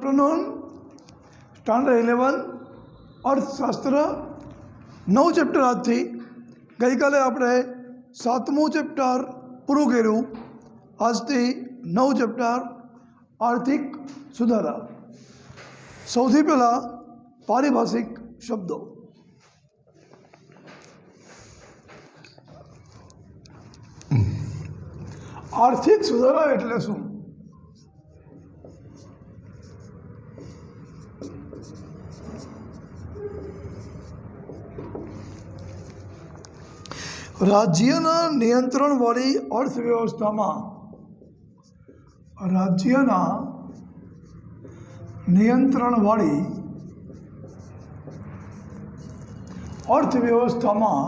Afternoon standard 11 अर्थशास्त्र 9 chapter आज थी गई काले आपणे 7मुं चैप्टर पूरुं कर्युं। आजथी 9 चैप्टर आर्थिक सुधारा। सौथी पहला पारिभाषिक शब्दों। आर्थिक सुधारा एटले शुं? राज्यना नियंत्रणवाળી अर्थव्यवस्थामां राज्यना नियंत्रणवाળી अर्थव्यवस्थामां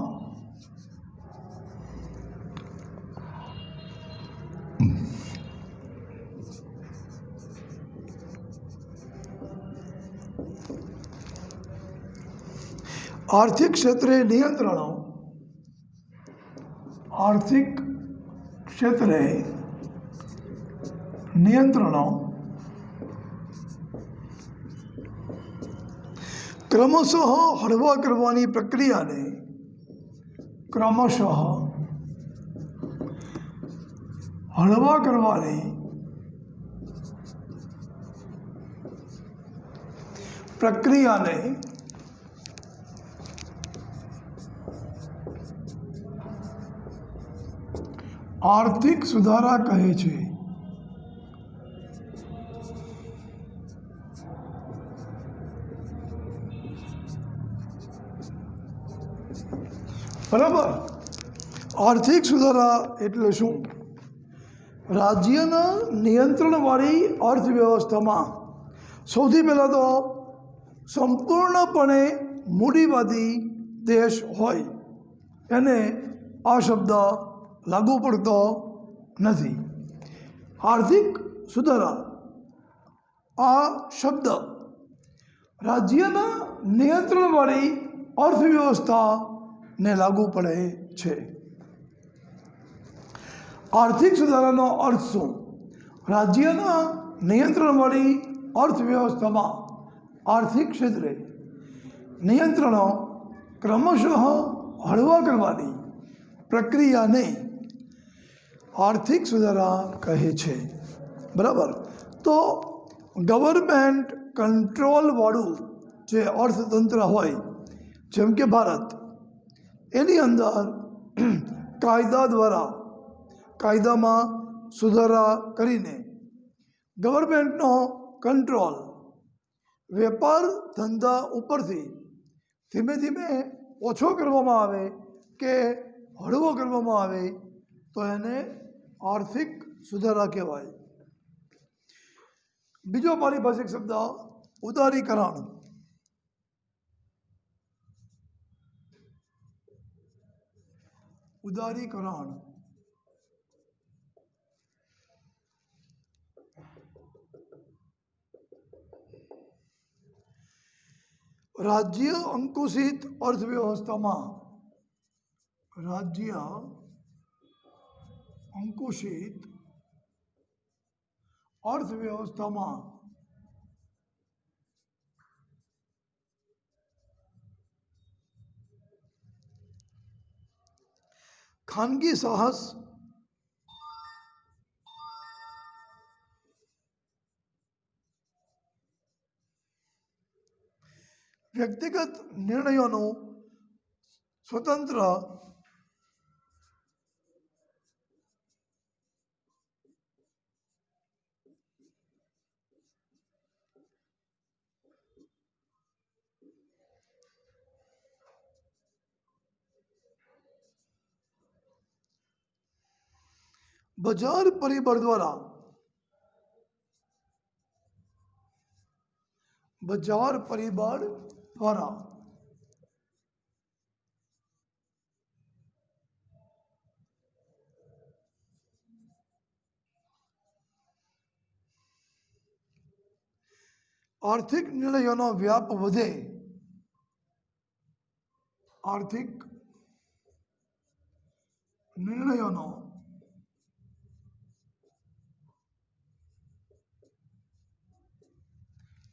आर्थिक क्षेत्रे नियंत्रणों आर्थिक क्षेत्रे नियंत्रणों क्रमशः हळवा करवानी प्रक्रिया ने क्रमशः हळवा करवानी प्रक्रिया ने आर्थिक सुधारा कहे छे। बराबर। आर्थिक सुधारा एटले शुं? राज्यना नियंत्रणवाળી अर्थव्यवस्थामां सौथी पहला तो संपूर्णपणे मूડીवादी देश होय एने आ शब्द लागू पड़तो नहीं। आर्थिक सुधारा आ शब्द राज्यना नियंत्रणवाળી अर्थव्यवस्था ने लागू पड़े छे। आर्थिक सुधारानो अर्थ शुं? राज्यना नियंत्रणवाળી अर्थव्यवस्थामां आर्थिक क्षेत्रे नियंत्रणों क्रमशः हळवा करवानी प्रक्रिया ने आर्थिक सुधारा कहे छे। बराबर। तो गवर्नमेंट कंट्रोल वाळुं जे अर्थतंत्र होय जेम के भारत एनी अंदर कायदा द्वारा कायदा में सुधारा करीने गवर्नमेंटनो कंट्रोल वेपार धंधा उपरथी धीमे धीमे ओछो करवामां आवे के हळवो करवामां आवे तो एने आर्थिक सुधारा कहेवाय। बीजो पारिभाषिक शब्द उदारीकरण। उदारीकरण राज्य अंकुशित अर्थव्यवस्था में राज्य अंकुशित अर्थव्यवस्था में खानगी साहस व्यक्तिगत निर्णयों स्वतंत्र बाजार परिबळ द्वारा बाजार परिबळ द्वारा आर्थिक निर्णयों व्याप वधे। आर्थिक निर्णयों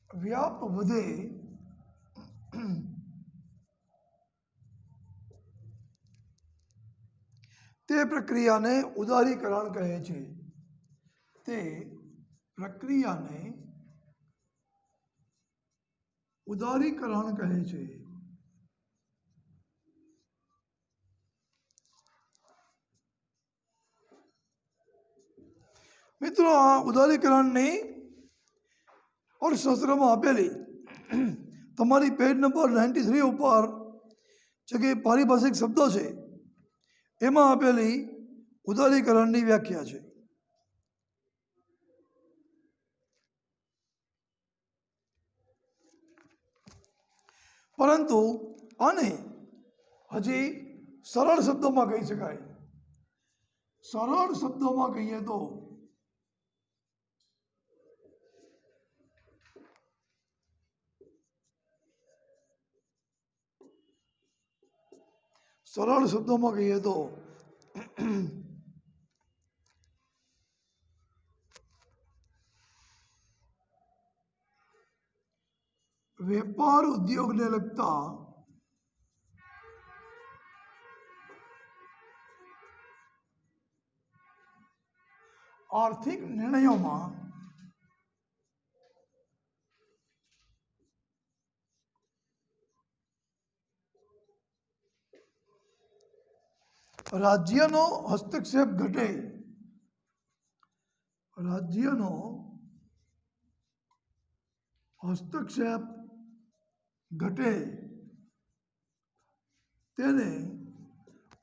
વ્યાપ વધે તે પ્રક્રિયાને ઉદારીકરણ કહે છે. તે પ્રક્રિયાને ઉદારીકરણ કહે છે. મિત્રો, આ ઉદારીકરણની અર્થશાસ્ત્રમાં આપેલી તમારી પેજ નંબર 93 ઉપર જે કે પારિભાષિક શબ્દો છે એમાં આપેલી ઉદારીકરણની વ્યાખ્યા છે. પરંતુ આને હજી સરળ શબ્દોમાં કહી શકાય. સરળ શબ્દોમાં કહીએ તો વેપાર ઉદ્યોગને લગતા આર્થિક નિર્ણયોમાં રાજ્યનો હસ્તક્ષેપ ઘટે. રાજ્યનો હસ્તક્ષેપ ઘટે તેને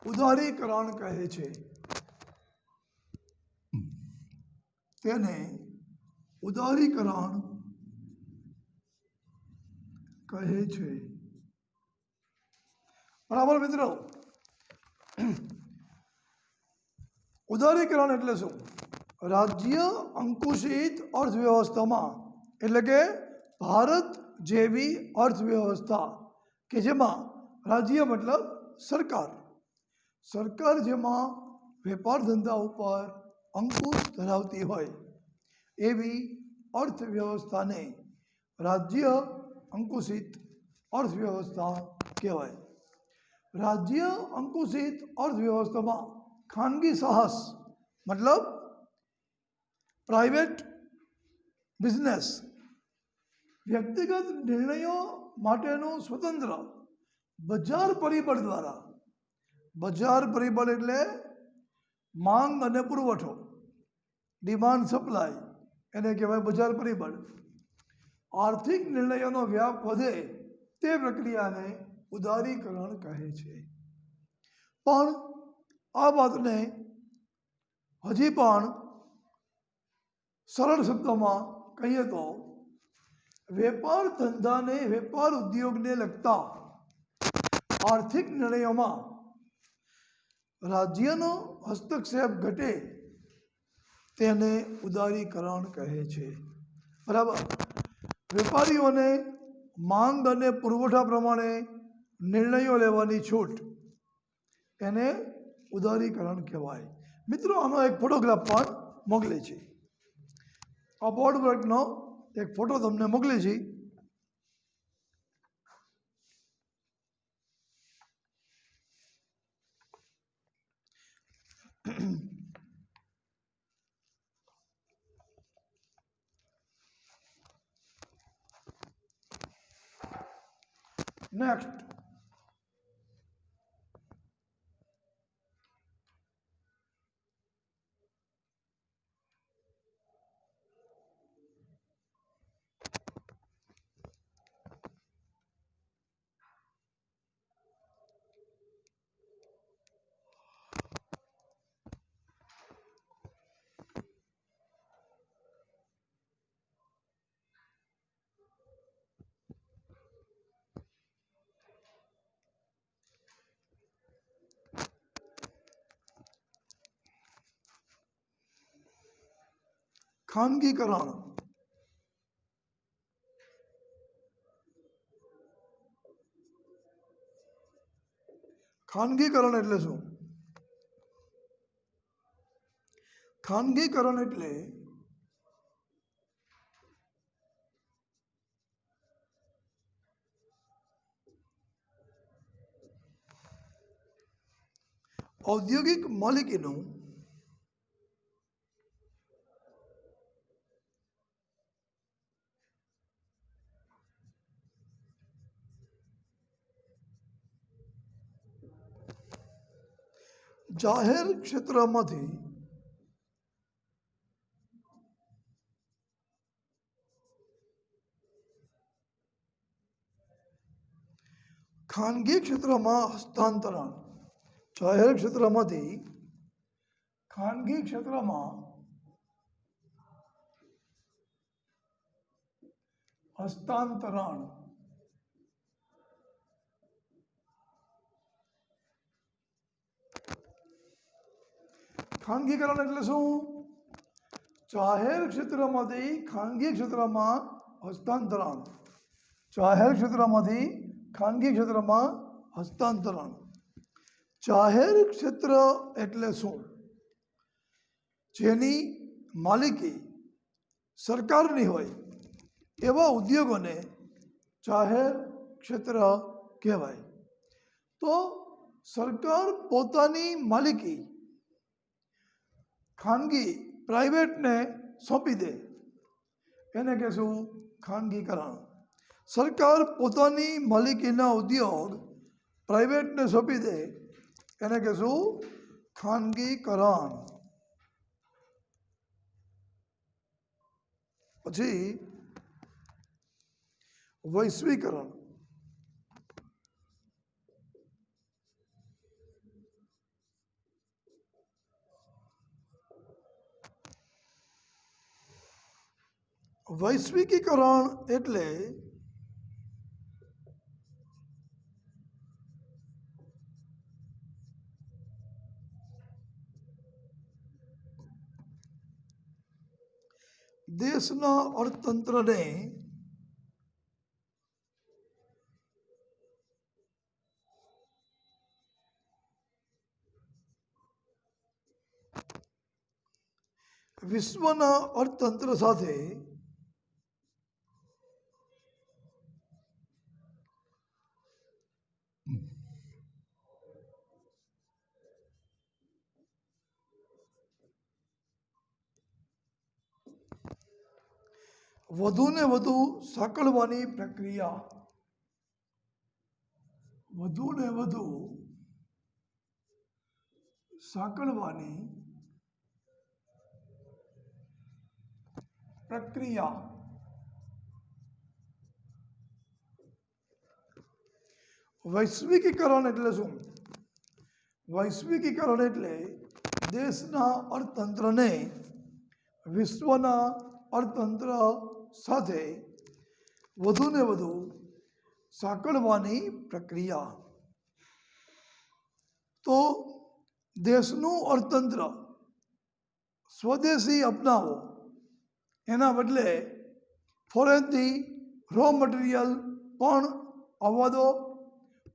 ઉદારીકરણ કહે છે. તેને ઉદારીકરણ કહે છે. બરાબર મિત્રો, ઉદારીકરણ એટલે શું? રાજ્ય અંકુશિત અર્થવ્યવસ્થામાં, એટલે કે ભારત જેવી અર્થવ્યવસ્થા કે જેમાં રાજ્ય મતલબ સરકાર, સરકાર જેમાં વેપાર ધંધા ઉપર અંકુશ ધરાવતી હોય એવી અર્થવ્યવસ્થાને રાજ્ય અંકુશિત અર્થવ્યવસ્થા કહેવાય. રાજ્ય અંકુશિત અર્થવ્યવસ્થામાં ખાનગી સાહસ મતલબ પ્રાઇવેટ બિઝનેસ, વ્યક્તિગત નિર્ણયો માટેનું સ્વતંત્ર બજાર પરિબળ દ્વારા, બજાર પરિબળ એટલે માંગ અને પુરવઠો, ડિમાન્ડ સપ્લાય, એને કહેવાય બજાર પરિબળ. આર્થિક નિર્ણયોનો વ્યાપ વધે તે પ્રક્રિયાને ઉદારીકરણ કહે છે. પણ આ વાતને હજી પણ સરળ શબ્દોમાં કહીએ તો વેપાર ધંધાને, વેપાર ઉદ્યોગને લગતા આર્થિક નિર્ણયોમાં રાજ્યનો હસ્તક્ષેપ ઘટે તેને ઉદારીકરણ કહે છે. બરાબર. વેપારીઓને માંગ અને પુરવઠા પ્રમાણે નિર્ણયો લેવાની છૂટ એને ઉદારીકરણ કહેવાય. મિત્રો, આનો એક ફોટોગ્રાફ પણ મોકલે છે. આ બોર્ડ વર્કનો એક ફોટો તમને મોકલે છે. નેક્સ્ટ, ખાનગીકરણ. ખાનગીકરણ એટલે શું? ખાનગીકરણ એટલે ઔદ્યોગિક માલિકીનું જાહેર ક્ષેત્રમાંથી ખાનગી ક્ષેત્રમાં હસ્તાંતરણ, જાહેર ક્ષેત્રમાંથી ખાનગી ક્ષેત્રમાં હસ્તાંતરણ. ખાનગીકરણ એટલે શું? જાહેર ક્ષેત્રમાંથી ખાનગી ક્ષેત્રમાં હસ્તાંતરણ. જાહેર ક્ષેત્રમાંથી ખાનગી ક્ષેત્રમાં હસ્તાંતરણ. જાહેર ક્ષેત્ર એટલે શું? જેની માલિકી સરકારની હોય એવા ઉદ્યોગોને જાહેર ક્ષેત્ર કહેવાય. તો સરકાર પોતાની માલિકી ખાનગી પ્રાઇવેટને સોંપી દે એને કહેશું ખાનગીકરણ. સરકાર પોતાની માલિકીના ઉદ્યોગ પ્રાઇવેટને સોંપી દે એને કહેશું ખાનગીકરણ. પછી વૈશ્વિકરણ. વૈશ્વિકીકરણ એટલે દેશના અર્થતંત્રને વિશ્વના અર્થતંત્ર સાથે વધુને વધુ સાંકળવાની પ્રક્રિયા. વધુને વધુ સાંકળવાની પ્રક્રિયા. વૈશ્વિકીકરણ એટલે શું? વૈશ્વિકીકરણ એટલે દેશના અર્થતંત્રને વિશ્વના અર્થતંત્ર સાથે વધુને વધુ સાંકળવાની પ્રક્રિયા. તો દેશનું અર્થતંત્ર સ્વદેશી અપનાવો એના બદલે ફોરેનથી રો મટીરિયલ પણ આવવા દો,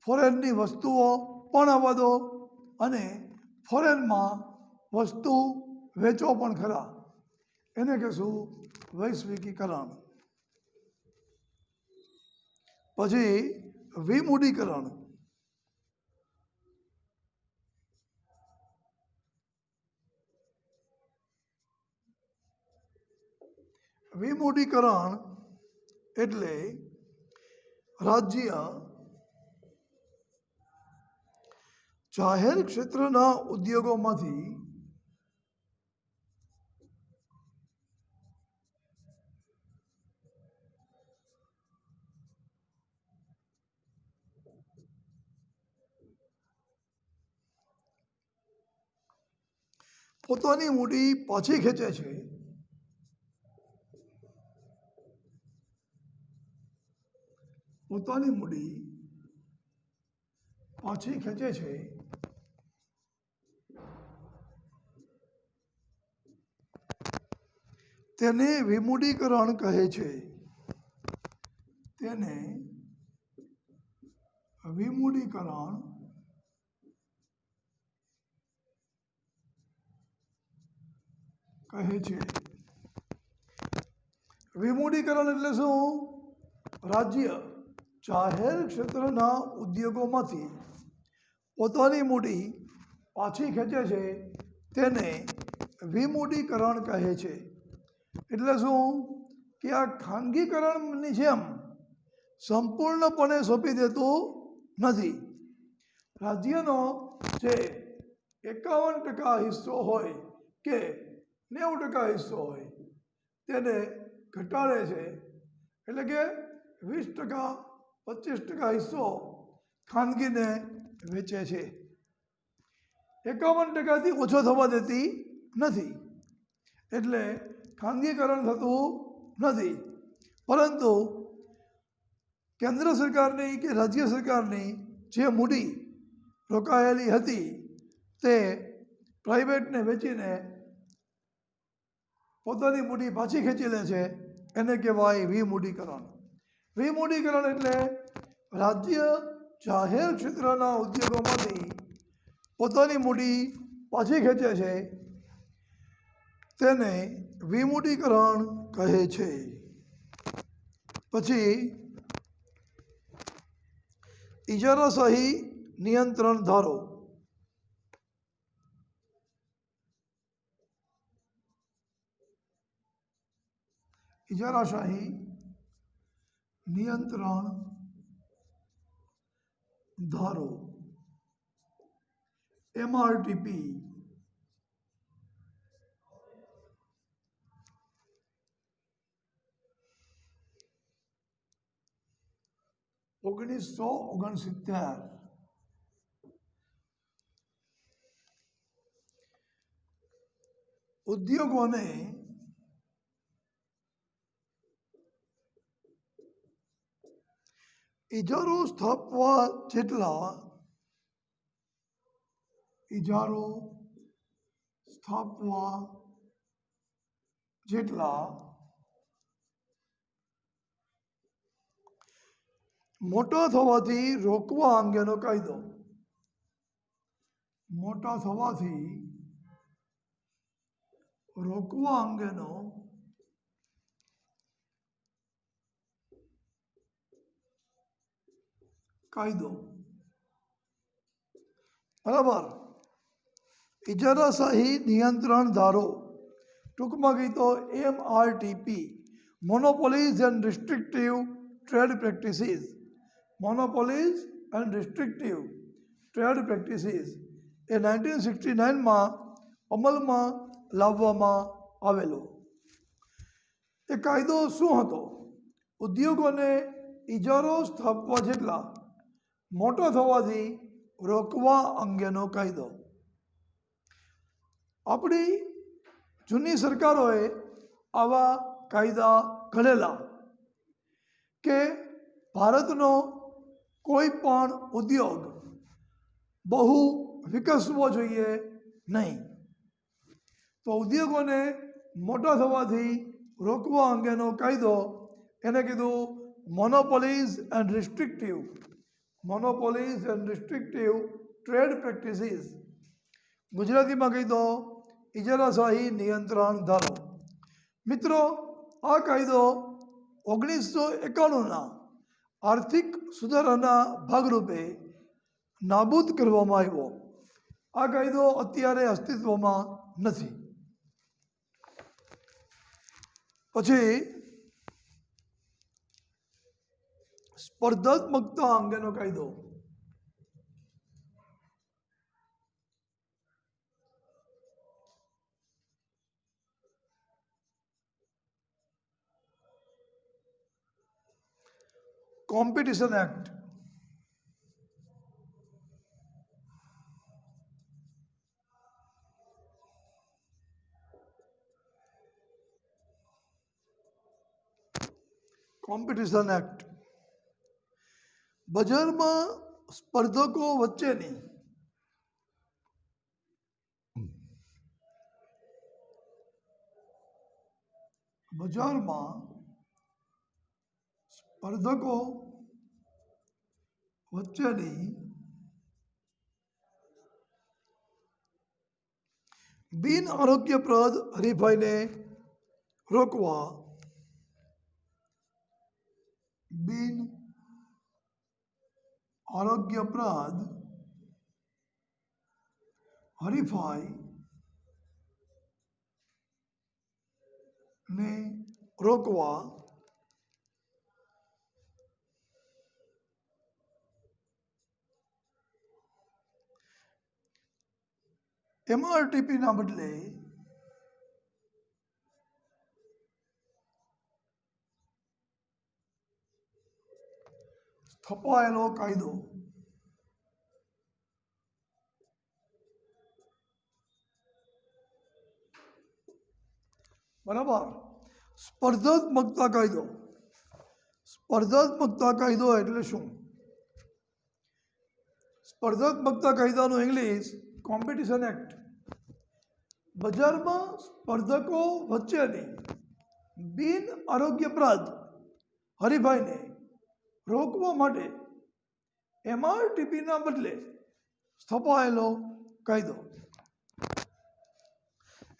ફોરેનની વસ્તુઓ પણ આવવા દો અને ફોરેનમાં વસ્તુ વેચો પણ ખરા એને કહેશું વૈશ્વિકીકરણ. પછી વિમૂડીકરણ. વિમૂડીકરણ એટલે રાજ્ય જાહેર ક્ષેત્રના ઉદ્યોગોમાંથી પોતાની મૂડી પાછી ખેંચે છે. પોતાની મૂડી પાછી ખેંચે છે તેને વિમૂડીકરણ કહે છે. તેને વિમૂડીકરણ કહે છે. વિમૂડીકરણ એટલે શું? રાજ્ય જાહેર ક્ષેત્રના ઉદ્યોગોમાંથી પોતાની મૂડી પાછી ખેંચે છે તેને વિમૂડીકરણ કહે છે. એટલે શું કે આ ખાનગીકરણની જેમ સંપૂર્ણપણે સોંપી દેતું નથી. રાજ્યનો જે 51% હિસ્સો હોય કે 90% હિસ્સો હોય તેને ઘટાડે છે. એટલે કે 20%, 25% હિસ્સો ખાનગીને વેચે છે. 51%થી ઓછો થવા દેતી નથી. એટલે ખાનગીકરણ થતું નથી. પરંતુ કેન્દ્ર સરકારની કે રાજ્ય સરકારની જે મૂડી રોકાયેલી હતી તે પ્રાઇવેટને વેચીને પોતાની મૂડી પાછી ખેંચી લે છે. એને કહેવાય વિમૂડીકરણ. વિમૂડીકરણ એટલે રાજ્ય જાહેર ક્ષેત્રના ઉદ્યોગોમાંથી પોતાની મૂડી પાછી ખેંચે છે તેને વિમૂડીકરણ કહે છે. પછી ઇજારાશાહી નિયંત્રણ ધારો. ઇજારાશાહી નિયંત્રણ ધારો MRTP 1969 ઉદ્યોગોને ઇજારો સ્થાપવા જેટલા મોટા થવાથી રોકવા અંગેનો કાયદો. મોટા થવાથી રોકવા અંગેનો કાયદો. બરાબર. ઇજારાશાહી નિયંત્રણ ધારો ટૂંકમાં કહી તો MRTP monopolies and restrictive trade practices. Monopolies and restrictive trade practices એ 1969માં અમલમાં લાવવામાં આવેલો. એ કાયદો શું હતો? ઉદ્યોગોને ઇજારો સ્થાપવા જેટલા મોટો થવાથી રોકવા અંગેનો કાયદો. આપણી જૂની સરકારોએ આવા કાયદા ઘડેલા કે ભારતનો કોઈ પણ ઉદ્યોગ બહુ વિકસવો જોઈએ નહીં. તો ઉદ્યોગોને મોટા થવાથી રોકવા અંગેનો કાયદો એને કીધું મોનોપોલીઝ એન્ડ રિસ્ટ્રિક્ટિવ ટ્રેડ પ્રેક્ટિસીસ. ગુજરાતીમાં કહી દો ઇજારાશાહી નિયંત્રણ ધારો. મિત્રો, આ કાયદો 1991ના આર્થિક સુધારાના ભાગરૂપે નાબૂદ કરવામાં આવ્યો. આ કાયદો અત્યારે અસ્તિત્વમાં નથી. પછી સ્પર્ધાત્મકતા અંગેનો કાયદો. Competition act. કોમ્પિટિશન એક્ટ બજારમાં સ્પર્ધકો વચ્ચેની બિન આરોગ્યપ્રદ હરીફાઈને રોકવા બિન આરોગ્યપ્રદ હરીફાઈ ને રોકવા MRTPના બદલે સ્થપાયેલો કાયદો બરાબર. સ્પર્ધાત્મકતા કાયદો. સ્પર્ધાત્મકતા કાયદો એટલે શું? સ્પર્ધાત્મકતા કાયદાનું ઇંગ્લિશ કોમ્પિટિશન એક્ટ. બજારમાં સ્પર્ધકો વચ્ચેની બિન આરોગ્યપ્રદ હરીફાઈને રોકવા માટે MRTPના બદલે સ્થપાયેલો કાયદો.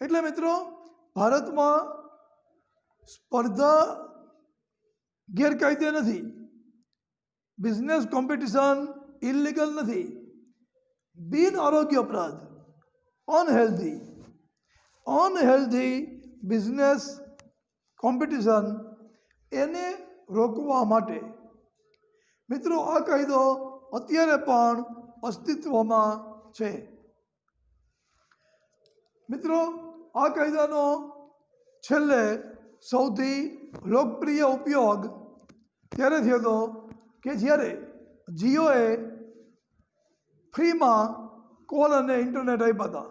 એટલે મિત્રો ભારતમાં સ્પર્ધા ગેરકાયદે નથી, બિઝનેસ કોમ્પિટિશન ઇલીગલ નથી, બિન આરોગ્યપ્રદ અનહેલ્ધી બિઝનેસ કોમ્પિટિશન એને રોકવા માટે મિત્રો આ કાયદો અત્યારે પણ અસ્તિત્વમાં છે. મિત્રો આ કાયદાનો છેલ્લે સૌથી લોકપ્રિય ઉપયોગ ત્યારે થયો હતો કે જ્યારે જીઓએ ફ્રીમાં કોલ અને ઇન્ટરનેટ આપ્યા હતા.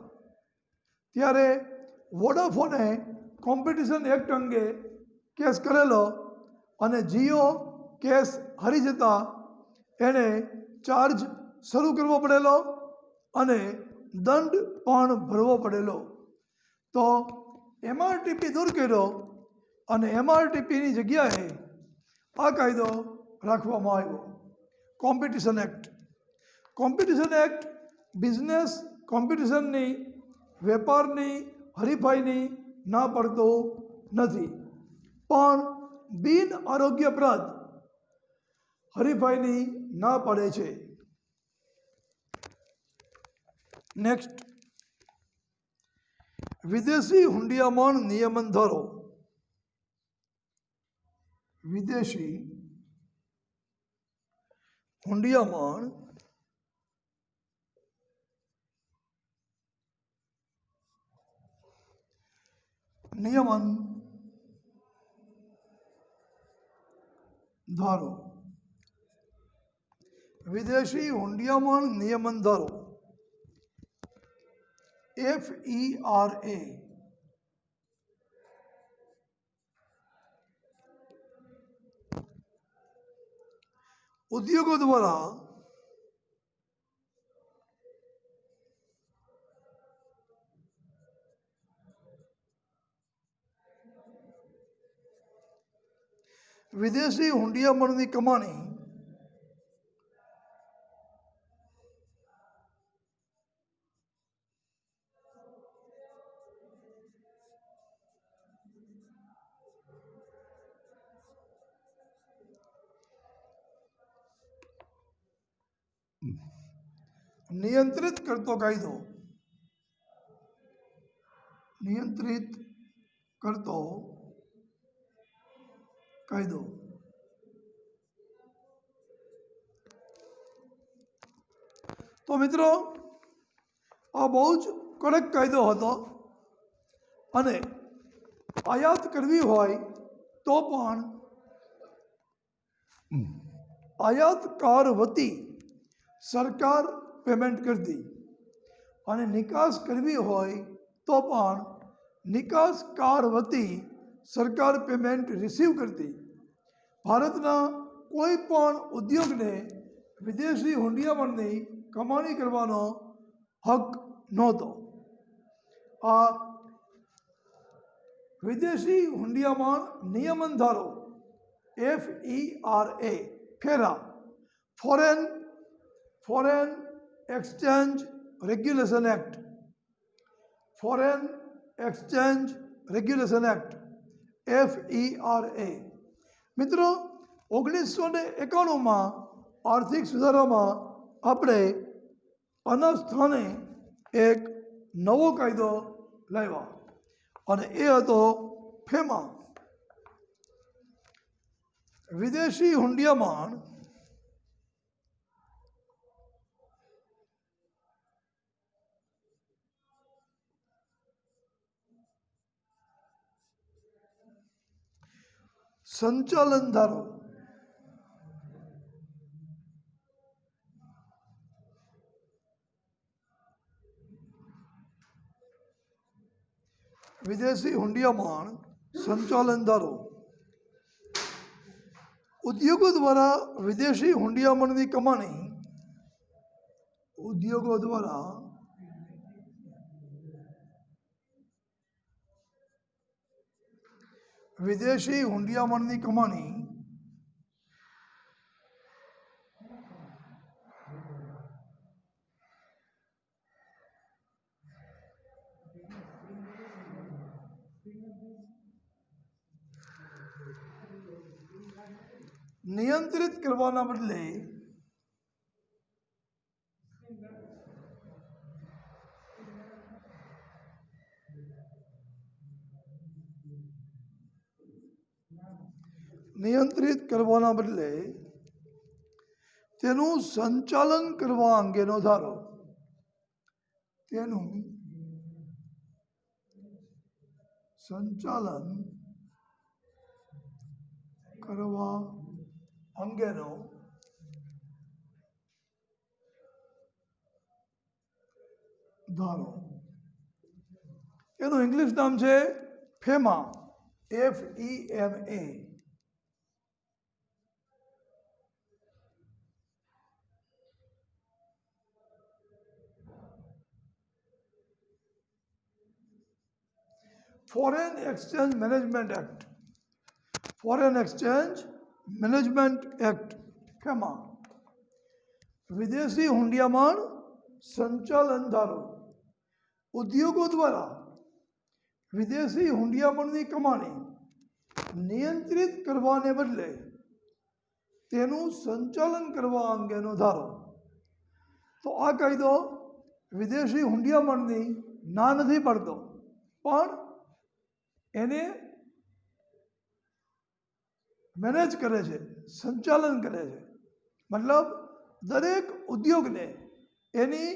ત્યારે વોડાફોને કોમ્પિટિશન એક્ટ અંગે કેસ કરેલો અને જીઓ કેસ હારી જતા એણે ચાર્જ શરૂ કરવો પડેલો અને દંડ પણ ભરવો પડેલો. તો MRTP દૂર કર્યો અને MRTPની જગ્યાએ આ કાયદો રાખવામાં આવ્યો, competition act. Competition act business કોમ્પિટિશનની, વેપારની હરીફાઈની ના પડતો નથી, પણ બિન આરોગ્યપ્રદ હરીફાઈની ના પડે છે. નેક્સ્ટ, વિદેશી હુંડિયામણ નિયમન ધારો. વિદેશી હુંડિયામણ નિયમન ધારો. વિદેશી હુંડિયામણ નિયમન ધારો FERA ઉદ્યોગો દ્વારા વિદેશી હુંડિયામણની કમાણી નિયંત્રિત કરતો કાયદો. નિયંત્રિત કરતો કાયદો. તો મિત્રો આ બહુ જ કડક કાયદો હતો અને આયાત કરવી હોય તો પણ આયાતકાર વતી સરકાર પેમેન્ટ કરતી અને નિકાસ કરવી હોય તો પણ નિકાસકાર વતી સરકાર પેમેન્ટ રિસીવ કરતી. ભારતના કોઈ પણ ઉદ્યોગને વિદેશી હુંડિયામણની કમાણી કરવાનો હક નહોતો. આ વિદેશી હુંડિયામણ નિયમન ધારો FERA foreign exchange regulation act. Foreign exchange regulation act FERA. મિત્રો 1991માં આર્થિક સુધારામાં આપણે આના સ્થાને એક નવો કાયદો લાવ્યા અને એ હતો ફેમા. વિદેશી હુંડિયામણ સંચાલન ધારો. વિદેશી હુંડિયામણ સંચાલન ધારો. ઉદ્યોગો દ્વારા વિદેશી હુંડિયામણની કમાણી ઉદ્યોગો દ્વારા વિદેશી હુંડિયામણની કમાણી નિયંત્રિત કરવાના બદલે તેનું સંચાલન કરવા અંગેનો ધારો. તેનું સંચાલન કરવા અંગેનો ધારો. એનું ઇંગ્લિશ નામ છે ફેમા, FEMA. Foreign exchange management act. Foreign exchange management act ફેમા. વિદેશી હુંડિયામણ સંચાલન ધારો. ઉદ્યોગો દ્વારા વિદેશી હુંડિયામણની કમાણી નિયંત્રિત કરવાને બદલે તેનું સંચાલન કરવા અંગેનો ધારો. તો આ કાયદો વિદેશી હુંડિયામણની ના નથી પાડતો, પણ એને મેનેજ કરે છે, સંચાલન કરે છે. મતલબ દરેક ઉદ્યોગને એની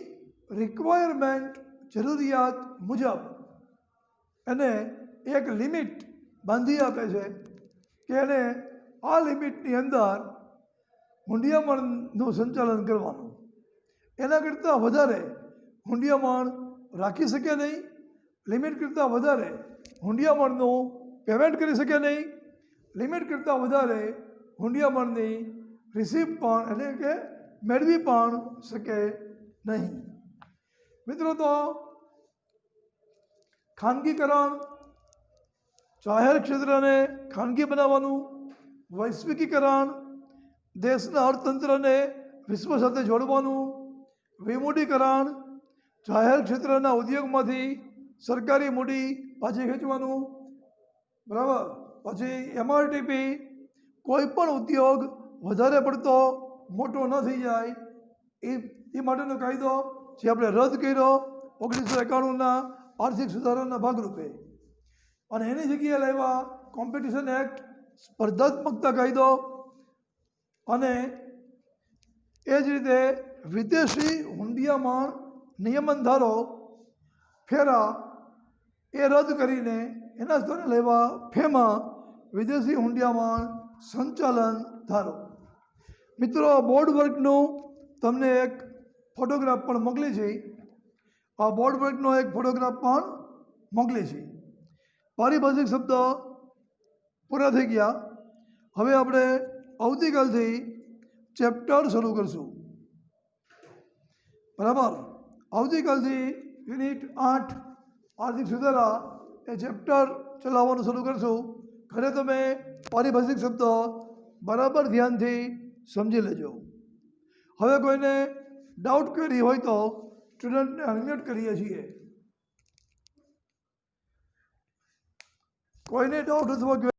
રિક્વાયરમેન્ટ, જરૂરિયાત મુજબ એને એક લિમિટ બાંધી આપે છે કે એને આ લિમિટની અંદર હુંડિયામણનું સંચાલન કરવાનું. એના કરતાં વધારે હુંડિયામણ રાખી શકે નહીં, લિમિટ કરતાં વધારે હુંડિયામણનું પેમેન્ટ કરી શકે નહીં, લિમિટ કરતાં વધારે હુંડિયામણની રિસીપ્ટ પણ એટલે કે મેળવી પણ શકે નહીં. મિત્રો, તો ખાનગીકરણ, જાહેર ક્ષેત્રને ખાનગી બનાવવાનું, વૈશ્વિકીકરણ, દેશના અર્થતંત્રને વિશ્વ સાથે જોડવાનું, વિમૂડીકરણ, જાહેર ક્ષેત્રના ઉદ્યોગમાંથી સરકારી મૂડી પાછી ખેંચવાનું, બરાબર. પછી MRTP, કોઈ પણ ઉદ્યોગ વધારે પડતો મોટો ન થઈ જાય એ માટેનો કાયદો જે આપણે રદ કર્યો 1991ના આર્થિક સુધારાના ભાગરૂપે. અને એની જગ્યાએ લાવ્યા કોમ્પિટિશન એક્ટ, સ્પર્ધાત્મકતા કાયદો. અને એ જ રીતે વિદેશી હુંડિયામણ નિયમન ધારો ફેરા એ રદ કરીને એના સ્થાને લેવા ફેમા, વિદેશી હુંડિયામણ સંચાલન ધારો. મિત્રો, બોર્ડ વર્કનું તમને એક ફોટોગ્રાફ પણ મોકલી છે. આ બોર્ડ વર્કનો એક ફોટોગ્રાફ પણ મોકલી છે. પારિભાષિક શબ્દ પૂરા થઈ ગયા. હવે આપણે આવતીકાલથી ચેપ્ટર શરૂ કરશું, બરાબર. આવતીકાલથી યુનિટ 8 આર્થિક સુધારા એ ચેપ્ટર ચલાવવાનું શરૂ કરશું. ઘરે તમે પારિભાષિક શબ્દ બરાબર ધ્યાનથી સમજી લેજો. હવે કોઈને ડાઉટ કરી હોય તો સ્ટુડન્ટને અનમ્યુટ કરીએ છીએ. કોઈને ડાઉટ અથવા